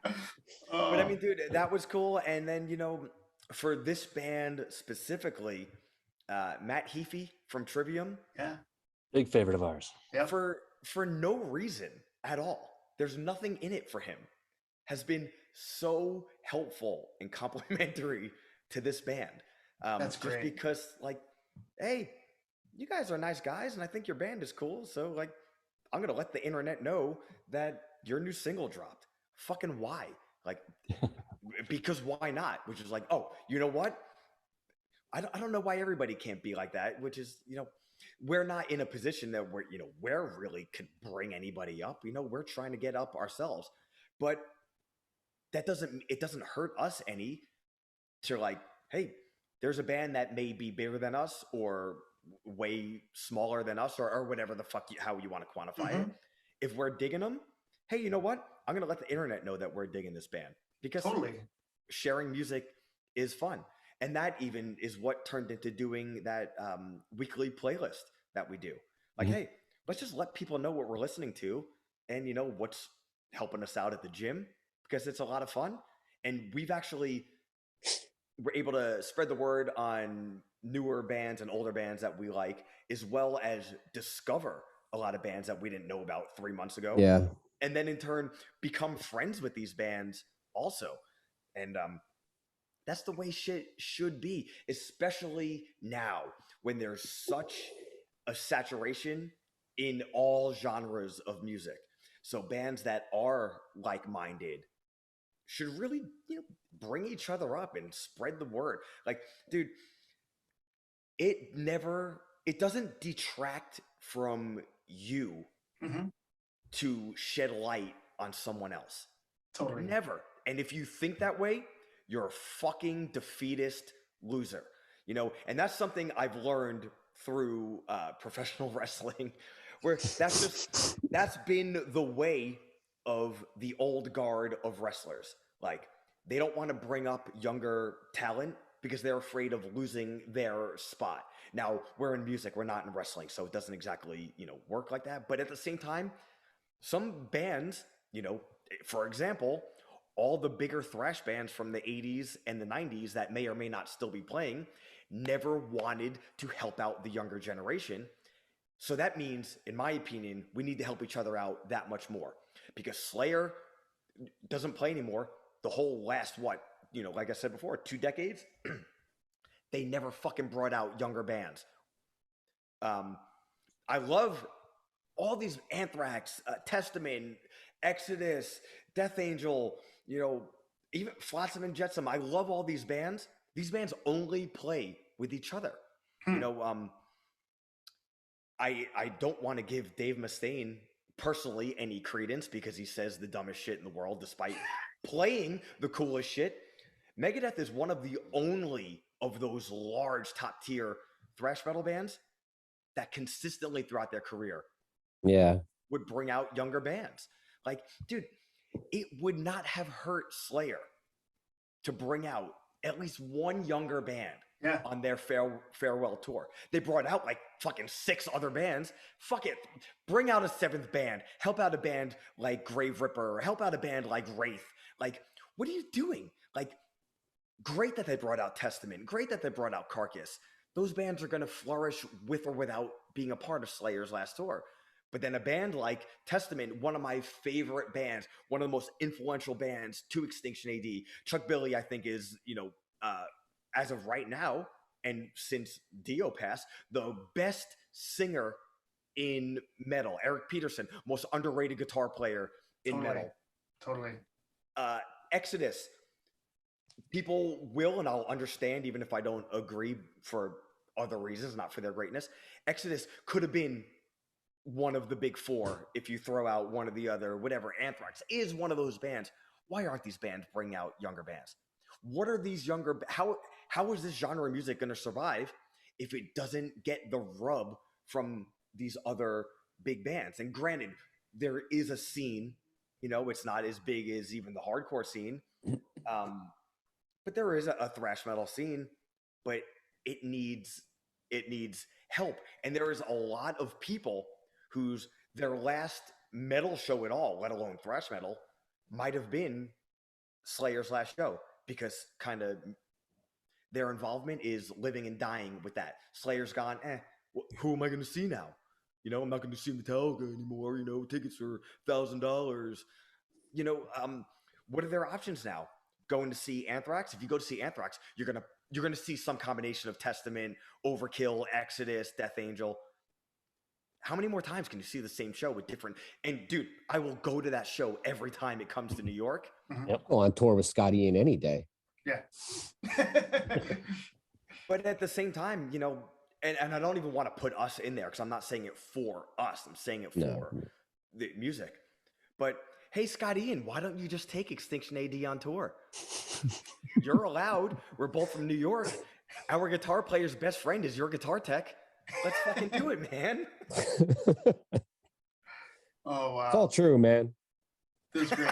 But I Oh, mean, dude, that was cool. And then, for this band specifically, Matt Heafy from Trivium, yeah. Big favorite of ours. Yep. for no reason at all, there's nothing in it for him, has been so helpful and complimentary to this band. That's Just great. because, like, hey, you guys are nice guys, and I think your band is cool. So, like, I'm gonna let the internet know that your new single dropped. Fucking why? Like, because why not? Which is like, oh, you know what? I don't know why everybody can't be like that. Which is, we're not in a position that we're really could bring anybody up. We're trying to get up ourselves, but it doesn't hurt us any to, like, hey, there's a band that may be bigger than us or way smaller than us, or whatever the fuck how you want to quantify it. Hmm. If we're digging them, hey, you know what? I'm gonna let the internet know that we're digging this band because Totally. sharing music is fun. And that even is what turned into doing that weekly playlist that we do. Like, Mhm. hey, let's just let people know what we're listening to and what's helping us out at the gym, because it's a lot of fun. And we're able to spread the word on newer bands and older bands that we like, as well as discover a lot of bands that we didn't know about 3 months ago. Yeah. And then in turn become friends with these bands also. And that's the way shit should be, especially now when there's such a saturation in all genres of music. So bands that are like-minded should really, bring each other up and spread the word. Like, dude, it doesn't detract from you Hmm. to shed light on someone else. Totally. Never. And if you think that way, you're a fucking defeatist loser. And that's something I've learned through professional wrestling, where that's been the way of the old guard of wrestlers. Like, they don't want to bring up younger talent because they're afraid of losing their spot. Now, we're in music, we're not in wrestling, so it doesn't exactly, work like that. But at the same time, some bands, for example, all the bigger thrash bands from the 80s and the 90s that may or may not still be playing never wanted to help out the younger generation. So that means, in my opinion, we need to help each other out that much more, because Slayer doesn't play anymore. The whole last, what, like I said before, 2 decades, they never fucking brought out younger bands. Um, I love all these Anthrax, Testament, Exodus, Death Angel, even Flotsam and Jetsam. I love all these bands. These bands only play with each other. You Hmm. know, um, I don't want to give Dave Mustaine personally any credence because he says the dumbest shit in the world despite playing the coolest shit. Megadeth is one of the only of those large top tier thrash metal bands that consistently throughout their career Yeah. would bring out younger bands. Like, dude, it would not have hurt Slayer to bring out at least one younger band Yeah. on their farewell tour. They brought out like fucking 6 other bands. Fuck it. Bring out a 7th band. Help out a band like Grave Ripper. Help out a band like Wraith. Like, what are you doing? Like, great that they brought out Testament. Great that they brought out Carcass. Those bands are going to flourish with or without being a part of Slayer's last tour. But then a band like Testament, one of my favorite bands, one of the most influential bands to Extinction AD. Chuck Billy, I think, is, as of right now, and since Dio passed, the best singer in metal. Eric Peterson, most underrated guitar player in Totally. metal. Totally. Exodus, people will, and I'll understand even if I don't agree for other reasons, not for their greatness. Exodus could have been one of the big four if you throw out one of the other, whatever. Anthrax is one of those bands. Why aren't these bands bringing out younger bands? What are these younger? How is this genre of music going to survive if it doesn't get the rub from these other big bands? And granted, there is a scene. It's not as big as even the hardcore scene, but there is a thrash metal scene. But it needs it needs help, and there is a lot of people whose their last metal show at all, let alone thrash metal, might have been Slayer/Show because kind of their involvement is living and dying with that. Slayer's gone. Who am I going to see now? You know, I'm not going to see Metallica anymore. You know, tickets are $1,000. You know, what are their options now? Going to see Anthrax? If you go to see Anthrax, you're gonna see some combination of Testament, Overkill, Exodus, Death Angel. How many more times can you see the same show with different? And dude, I will go to that show every time it comes to New York. Yep. Go on tour with Scotty in any day. Yeah. But at the same time, you know, and I don't even want to put us in there because I'm not saying it for us. I'm saying it for the music. But hey, Scott Ian, why don't you just take Extinction AD on tour? You're allowed. We're both from New York. Our guitar player's best friend is your guitar tech. Let's fucking do it, man. Oh, wow. It's all true, man. This is great.